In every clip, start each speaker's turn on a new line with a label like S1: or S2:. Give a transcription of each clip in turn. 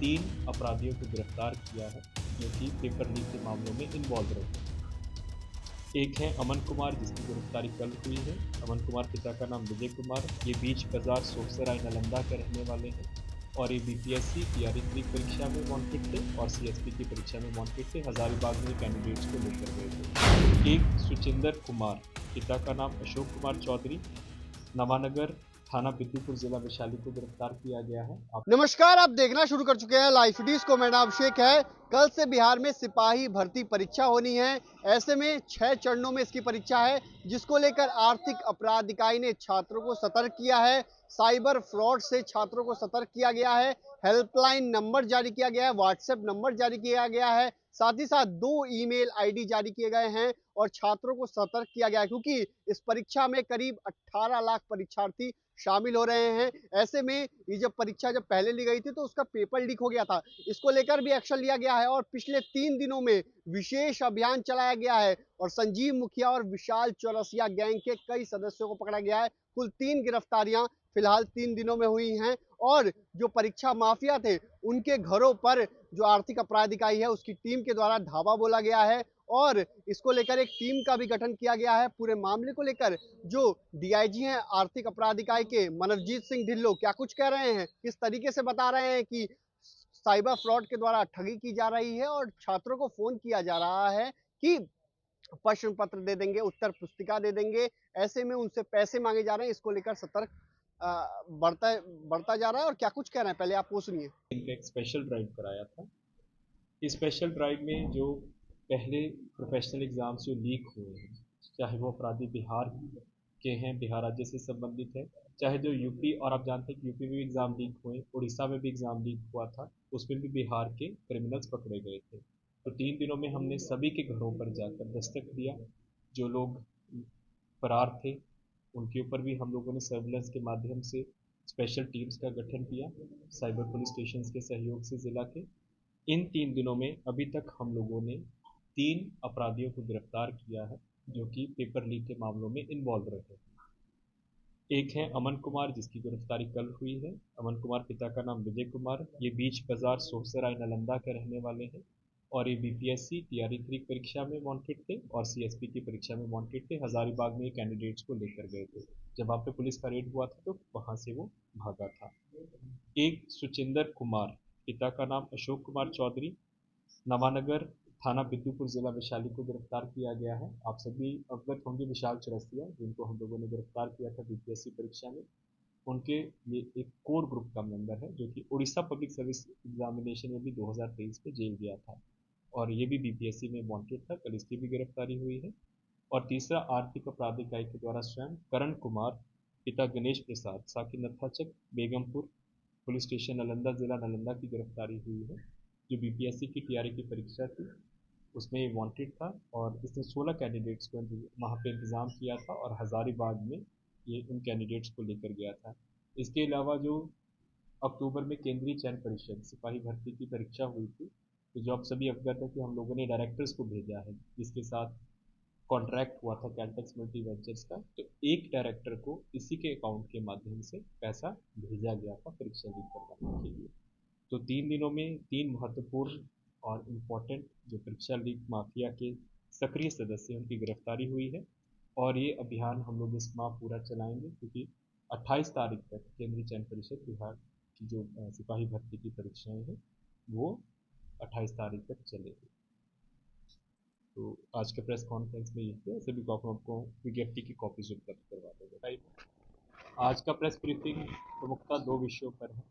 S1: 3 अपराधियों को गिरफ्तार किया है जो कि पेपर लीक के मामलों में इन्वॉल्व रहे। एक है अमन कुमार, जिसकी गिरफ्तारी कल हुई है। अमन कुमार पिता का नाम विजय कुमार, ये बीच बाजार सोखसराय नालंदा के रहने वाले हैं और ये बीपीएससी तैयारी की परीक्षा में वांटेड थे और सीएसपी की परीक्षा में वांटेड थे। हजारीबाग में कैंडिडेट्स को लेकर गए थे। एक सुचिंदर कुमार, पिता का नाम अशोक कुमार चौधरी, नवानगर थाना बिद्दूपुर जिला वैशाली को गिरफ्तार किया गया है।
S2: नमस्कार, आप देखना शुरू कर चुके हैं लाइव फीडीज को। मेरा नाम अभिषेक है। कल से बिहार में सिपाही भर्ती परीक्षा होनी है। ऐसे में 6 चरणों में इसकी परीक्षा है, जिसको लेकर आर्थिक अपराध इकाई ने छात्रों को सतर्क किया है। साइबर फ्रॉड से छात्रों को सतर्क किया गया है। हेल्पलाइन नंबर जारी किया गया है, व्हाट्सएप नंबर जारी किया गया है, साथ ही साथ 2 ईमेल आईडी जारी किए गए हैं और छात्रों को सतर्क किया गया है, क्योंकि इस परीक्षा में करीब 18 लाख परीक्षार्थी शामिल हो रहे हैं। ऐसे में ये जब परीक्षा पहले ली गई थी तो उसका पेपर लीक हो गया था। इसको लेकर भी एक्शन लिया गया है और पिछले 3 दिनों में विशेष अभियान चलाया गया है और संजीव मुखिया और विशाल चौरसिया गैंग के कई सदस्यों को पकड़ा गया है। कुल 3 गिरफ्तारियां फिलहाल 3 दिनों में हुई हैं और जो परीक्षा माफिया थे उनके घरों पर जो आर्थिक अपराध इकाई है उसकी टीम के द्वारा धावा बोला गया है और इसको लेकर एक टीम का भी गठन किया गया है। पूरे मामले को लेकर जो डीआईजी हैं आर्थिक अपराध इकाई के मनरजीत सिंह ढिल्लो क्या कुछ कह रहे हैं, किस तरीके से बता रहे हैं कि साइबर फ्रॉड के द्वारा ठगी की जा रही है और छात्रों को फोन किया जा रहा है कि प्रश्न पत्र दे देंगे, उत्तर पुस्तिका दे देंगे, ऐसे में उनसे पैसे मांगे जा रहे हैं। इसको लेकर सतर्क बढ़ता बढ़ता जा रहा है और क्या कुछ कह रहे हैं, पहले आप वो सुनिए।
S1: एक स्पेशल ड्राइव कराया था। इस स्पेशल ड्राइव में जो पहले प्रोफेशनल एग्जाम्स जो लीक हुए हैं, चाहे वो अपराधी बिहार के हैं, बिहार राज्य से संबंधित है, चाहे जो यूपी, और आप जानते हैं कि यूपी में भी एग्ज़ाम लीक हुए, उड़ीसा में भी एग्ज़ाम लीक हुआ था, उसमें भी बिहार के क्रिमिनल्स पकड़े गए थे। तो 3 दिनों में हमने सभी के घरों पर जाकर दस्तक दिया। जो लोग फरार थे उनके ऊपर भी हम लोगों ने सर्विलेंस के माध्यम से स्पेशल टीम्स का गठन किया, साइबर पुलिस स्टेशन के सहयोग से ज़िला के। इन 3 दिनों में अभी तक हम लोगों ने 3 अपराधियों को गिरफ्तार किया है जो कि पेपर लीक के मामलों में इन्वॉल्व रहे। एक है अमन कुमार, जिसकी गिरफ्तारी कल हुई है। अमन कुमार पिता का नाम विजय कुमार, ये बीच बाजार सोखसराय नालंदा के रहने वाले हैं और ये बीपीएससी तैयारी की परीक्षा में वांटेड थे और सीएसपी की परीक्षा में वांटेड थे। हजारीबाग में कैंडिडेट्स को लेकर गए थे। जब वहाँ पे पुलिस का रेड हुआ था तो वहाँ से वो भागा था। एक सुचिंदर कुमार, पिता का नाम अशोक कुमार चौधरी, नवानगर थाना बिद्दूपुर जिला वैशाली को गिरफ्तार किया गया है। आप सभी अवगत होंगे विशाल चौरसिया, जिनको हम लोगों ने गिरफ्तार किया था बीपीएससी परीक्षा में। उनके ये एक कोर ग्रुप का मेंबर है जो कि उड़ीसा पब्लिक सर्विस एग्जामिनेशन में भी 2023 में जेल गया था और ये भी बीपीएससी में वांटेड था। कल इसकी भी गिरफ्तारी हुई है। और तीसरा आर्थिक अपराध इकाई के द्वारा स्वयं करण कुमार, पिता गणेश प्रसाद, साकी नत्थाचक बेगमपुर पुलिस स्टेशन नालंदा जिला नालंदा की गिरफ्तारी हुई है। जो बीपीएससी की तैयारी की परीक्षा थी उसमें ये वांटेड था और इसने 16 कैंडिडेट्स को वहाँ पे इंतज़ाम किया था और हज़ारीबाग में ये उन कैंडिडेट्स को लेकर गया था। इसके अलावा जो अक्टूबर में केंद्रीय चयन परिषद सिपाही भर्ती की परीक्षा हुई थी, तो जो आप सभी अवगत है कि हम लोगों ने डायरेक्टर्स को भेजा है जिसके साथ कॉन्ट्रैक्ट हुआ था कैलटेक्स मल्टी वेंचर्स का, तो एक डायरेक्टर को इसी के अकाउंट के माध्यम से पैसा भेजा गया था परीक्षा लीक करवाने के लिए। तो 3 दिनों में 3 महत्वपूर्ण और इम्पोर्टेंट जो परीक्षा लीक माफिया के सक्रिय सदस्य हैं उनकी गिरफ्तारी हुई है और ये अभियान हम लोग इस माह पूरा चलाएंगे, क्योंकि 28 तारीख तक केंद्रीय चयन परिषद बिहार की जो सिपाही भर्ती की परीक्षाएं हैं वो 28 तारीख तक चलेगी। तो आज के प्रेस कॉन्फ्रेंस में ये सभी को आपको विज्ञप्ति की कॉपीज उपलब्ध करवा देंगे। राइट, आज का प्रेस ब्रीफिंग प्रमुखता 2 विषयों पर है।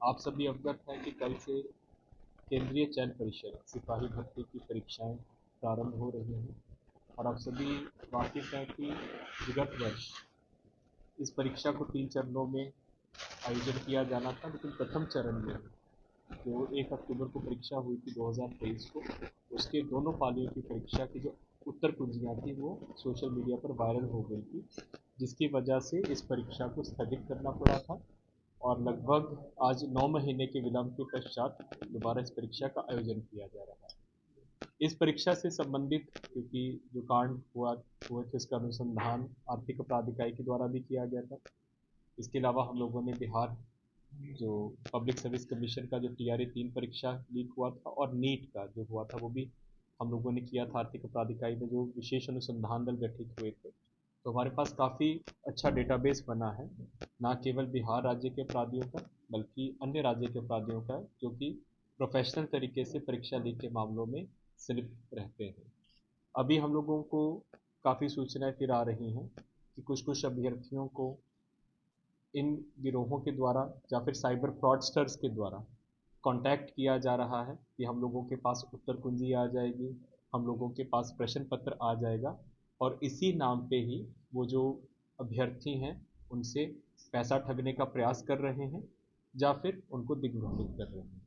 S1: आप सभी अवगत हैं कि कल से केंद्रीय चयन परिषद सिपाही भर्ती की परीक्षाएं प्रारंभ हो रही हैं और आप सभी वाकिफ हैं कि विगत वर्ष इस परीक्षा को 3 चरणों में आयोजन किया जाना था, लेकिन प्रथम चरण में जो 1 अक्टूबर को परीक्षा हुई थी 2023 को, उसके दोनों पालियों की परीक्षा की जो उत्तर कुंजियाँ थी वो सोशल मीडिया पर वायरल हो गई थी, जिसकी वजह से इस परीक्षा को स्थगित करना पड़ा था और लगभग आज 9 महीने के विलंब के पश्चात दोबारा इस परीक्षा का आयोजन किया जा रहा है। इस परीक्षा से संबंधित क्योंकि जो कांड हुए थे उसका अनुसंधान आर्थिक अपराध इकाई के द्वारा भी किया गया था। इसके अलावा हम लोगों ने बिहार जो पब्लिक सर्विस कमीशन का जो TRA 3 परीक्षा लीक हुआ था, और नीट का जो हुआ था वो भी हम लोगों ने किया था आर्थिक अपराध इकाई में, जो विशेष अनुसंधान दल गठित हुए थे। तो हमारे पास काफ़ी अच्छा डेटाबेस बना है, ना केवल बिहार राज्य के अपराधियों का बल्कि अन्य राज्य के अपराधियों का, जो कि प्रोफेशनल तरीके से परीक्षा लीक के मामलों में संलिप्त रहते हैं। अभी हम लोगों को काफ़ी सूचनाएं फिर आ रही हैं कि कुछ कुछ अभ्यर्थियों को इन गिरोहों के द्वारा या फिर साइबर फ्रॉडस्टर्स के द्वारा कांटेक्ट किया जा रहा है कि हम लोगों के पास उत्तर कुंजी आ जाएगी, हम लोगों के पास प्रश्न पत्र आ जाएगा, और इसी नाम पे ही वो जो अभ्यर्थी हैं उनसे पैसा ठगने का प्रयास कर रहे हैं या फिर उनको दिग्भ्रमित कर रहे हैं।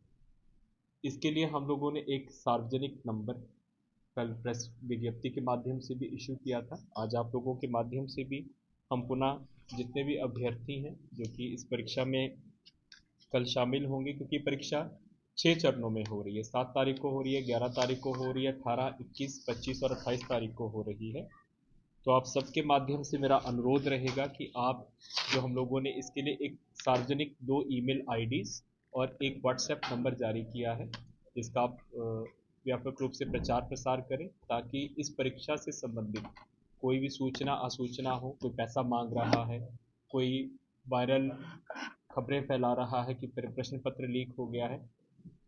S1: इसके लिए हम लोगों ने एक सार्वजनिक नंबर कल प्रेस विज्ञप्ति के माध्यम से भी इशू किया था। आज आप लोगों के माध्यम से भी हम पुनः जितने भी अभ्यर्थी हैं जो कि इस परीक्षा में कल शामिल होंगे, क्योंकि परीक्षा 6 चरणों में हो रही है, 7 तारीख को हो रही है, 11 तारीख को हो रही है, 18, 21, 25 और 28 तारीख को हो रही है। तो आप सबके माध्यम से मेरा अनुरोध रहेगा कि आप जो हम लोगों ने इसके लिए एक सार्वजनिक 2 ईमेल आईडीज और एक व्हाट्सएप नंबर जारी किया है, जिसका आप व्यापक रूप से प्रचार प्रसार करें, ताकि इस परीक्षा से संबंधित कोई भी सूचना असूचना हो, कोई पैसा मांग रहा है, कोई वायरल खबरें फैला रहा है कि प्रश्न पत्र लीक हो गया है,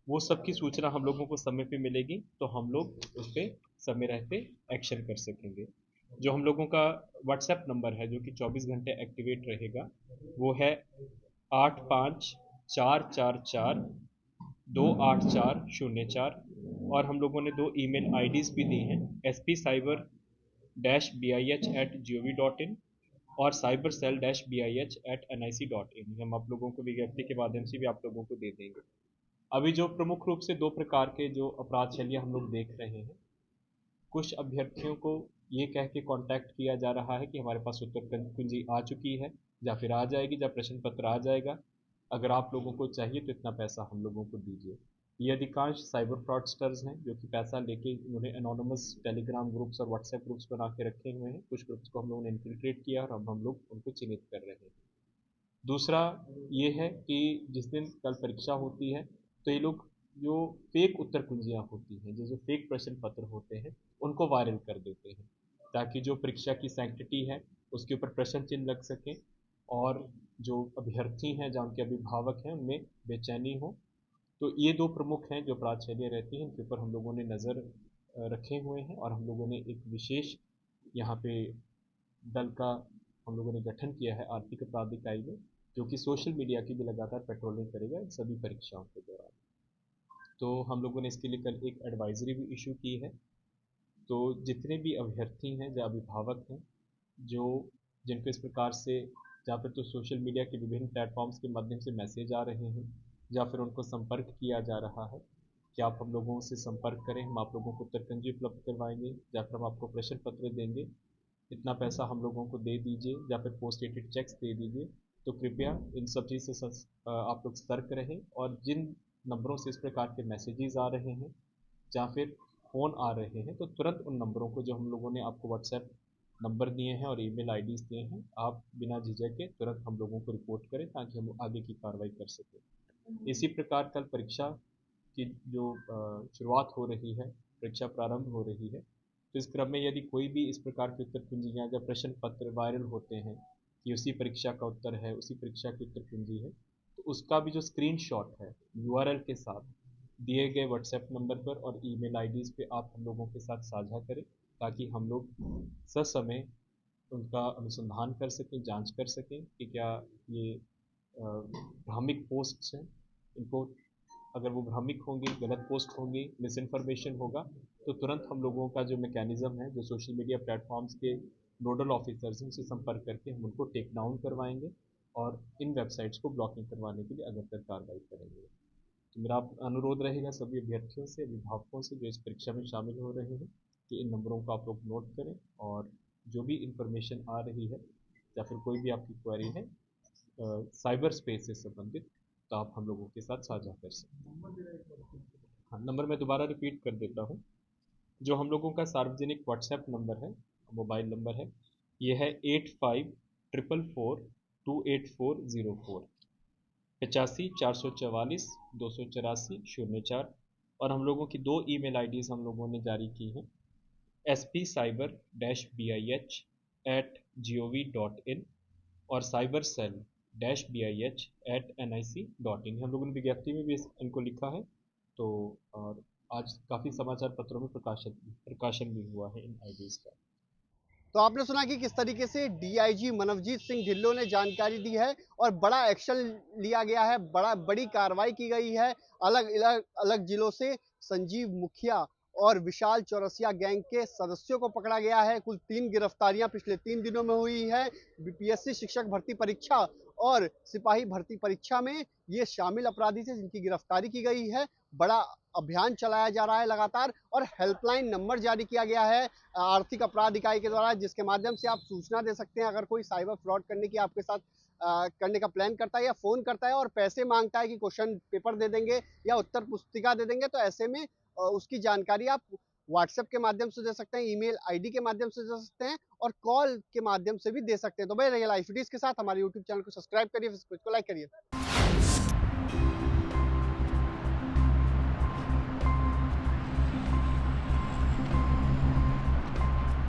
S1: वो सब की सूचना हम लोगों को समय पे मिलेगी, तो हम लोग उस पर समय रहते एक्शन कर सकेंगे। जो हम लोगों का व्हाट्सएप नंबर है जो कि 24 घंटे एक्टिवेट रहेगा, वो है 8544428404। और हम लोगों ने 2 ईमेल आईडीज भी दी हैं, sp cyber-bih@gov.in और cybercell-bih@nic.in। हम आप लोगों को विज्ञप्ति के माध्यम से भी आप लोगों को दे देंगे। अभी जो प्रमुख रूप से 2 प्रकार के जो अपराध शैलियाँ हम लोग देख रहे हैं, कुछ अभ्यर्थियों को ये कह के कांटेक्ट किया जा रहा है कि हमारे पास उत्तर कुंजी आ चुकी है या फिर आ जाएगी या प्रश्न पत्र आ जाएगा, अगर आप लोगों को चाहिए तो इतना पैसा हम लोगों को दीजिए। ये अधिकांश साइबर फ्रॉडस्टर्स हैं जो कि पैसा लेके उन्होंने एनोनमस टेलीग्राम ग्रुप्स और व्हाट्सएप ग्रुप्स बना के रखे हुए हैं। कुछ ग्रुप्स को हम लोगों ने इन्फिल्ट्रेट किया और अब हम लोग उनको चिन्हित कर रहे हैं। दूसरा ये है कि जिस दिन कल परीक्षा होती है तो ये लोग जो फेक उत्तर कुंजियाँ होती हैं, जो जो फेक प्रश्न पत्र होते हैं, उनको वायरल कर देते हैं, ताकि जो परीक्षा की सैंक्टिटी है उसके ऊपर प्रश्न चिन्ह लग सके, और जो अभ्यर्थी हैं या उनके अभिभावक हैं उनमें बेचैनी हो। तो ये 2 प्रमुख हैं जो अपराध शैलियाँ रहती हैं, इनके ऊपर हम लोगों ने नज़र रखे हुए हैं, और हम लोगों ने एक विशेष यहाँ पे दल का हम लोगों ने गठन किया है आर्थिक अपराध इकाई में, जो कि सोशल मीडिया की भी लगातार पेट्रोलिंग करेगा इन सभी परीक्षाओं के दौरान। तो हम लोगों ने इसके लिए कल एक एडवाइजरी भी इशू की है। तो जितने भी अभ्यर्थी हैं या अभिभावक हैं जो जिनको इस प्रकार से या फिर तो सोशल मीडिया के विभिन्न प्लेटफॉर्म्स के माध्यम से मैसेज आ रहे हैं या फिर उनको संपर्क किया जा रहा है कि आप हम लोगों से संपर्क करें, हम आप लोगों को उत्तरकंजी उपलब्ध करवाएंगे या फिर हम आपको प्रश्न पत्र देंगे, इतना पैसा हम लोगों को दे दीजिए या फिर पोस्ट डेटेड चेक्स दे दीजिए, तो कृपया इन सब चीज़ से आप लोग सतर्क रहें। और जिन नंबरों से इस प्रकार के मैसेजेस आ रहे हैं या फिर फ़ोन आ रहे हैं, तो तुरंत उन नंबरों को जो हम लोगों ने आपको व्हाट्सएप नंबर दिए हैं और ईमेल आईडीज़ दिए हैं, आप बिना झिझक के तुरंत हम लोगों को रिपोर्ट करें ताकि हम आगे की कार्रवाई कर सकें। इसी प्रकार कल परीक्षा की जो शुरुआत हो रही है, परीक्षा प्रारंभ हो रही है, तो इस क्रम में यदि कोई भी इस प्रकार के उत्तर कुंजियाँ या प्रश्न पत्र वायरल होते हैं कि उसी परीक्षा का उत्तर है, उसी परीक्षा की उत्तर कुंजी है, तो उसका भी जो स्क्रीनशॉट है यूआरएल के साथ दिए गए व्हाट्सएप नंबर पर और ईमेल आईडीज़ पे आप हम लोगों के साथ साझा करें, ताकि हम लोग ससमय उनका अनुसंधान कर सकें, जांच कर सकें कि क्या ये भ्रामक पोस्ट्स हैं, इनको अगर वो भ्रामक होंगी, गलत पोस्ट होंगी, मिस इन्फॉर्मेशन होगा, तो तुरंत हम लोगों का जो मैकेनिज़्म है, जो सोशल मीडिया प्लेटफॉर्म्स के नोडल ऑफिसर्स हैं उनसे संपर्क करके हम उनको टेक डाउन करवाएंगे और इन वेबसाइट्स को ब्लॉकिंग करवाने के लिए अगरतर कार्रवाई करेंगे। तो मेरा अनुरोध रहेगा सभी अभ्यर्थियों से, अभिभावकों से जो इस परीक्षा में शामिल हो रहे हैं, कि इन नंबरों को आप लोग नोट करें और जो भी इंफॉर्मेशन आ रही है या फिर कोई भी आपकी क्वेरी है साइबर स्पेस से संबंधित, तो आप हम लोगों के साथ साझा कर सकते हैं। हाँ, नंबर मैं दोबारा रिपीट कर देता हूँ। जो हम लोगों का सार्वजनिक व्हाट्सएप नंबर है, मोबाइल नंबर है, ये है 8544428404। 85 444 284 04। और हम लोगों की 2 ईमेल आईडीज़ हम लोगों ने जारी की हैं, spcyber-bih@gov.in और cybercell-bih@nic.in। हम लोगों ने विज्ञप्ति में भी इनको लिखा है। तो और आज काफ़ी समाचार पत्रों में प्रकाशन भी हुआ है इन आईडीज़ का।
S2: तो आपने सुना कि किस तरीके से डीआईजी मनवजीत सिंह ढिल्लों ने जानकारी दी है और बड़ा एक्शन लिया गया है, बड़ी कार्रवाई की गई है। अलग अलग अलग जिलों से संजीव मुखिया और विशाल चौरसिया गैंग के सदस्यों को पकड़ा गया है। कुल 3 गिरफ्तारियां पिछले 3 दिनों में हुई है। बीपीएससी शिक्षक भर्ती परीक्षा और सिपाही भर्ती परीक्षा में ये शामिल अपराधी थे जिनकी गिरफ्तारी की गई है। बड़ा अभियान चलाया जा रहा है लगातार और हेल्पलाइन नंबर जारी किया गया है आर्थिक अपराध इकाई के द्वारा, जिसके माध्यम से आप सूचना दे सकते हैं अगर कोई साइबर फ्रॉड करने की आपके साथ करने का प्लान करता है या फोन करता है और पैसे मांगता है कि क्वेश्चन पेपर दे देंगे या उत्तर पुस्तिका दे देंगे, तो ऐसे में उसकी जानकारी आप व्हाट्सएप के माध्यम से दे सकते हैं, ईमेल आईडी के माध्यम से दे सकते हैं और कॉल के माध्यम से भी दे सकते हैं। तो भाई रहिए लाइव के साथ, हमारे यूट्यूब चैनल को सब्सक्राइब करिए, फेसबुक को लाइक करिए।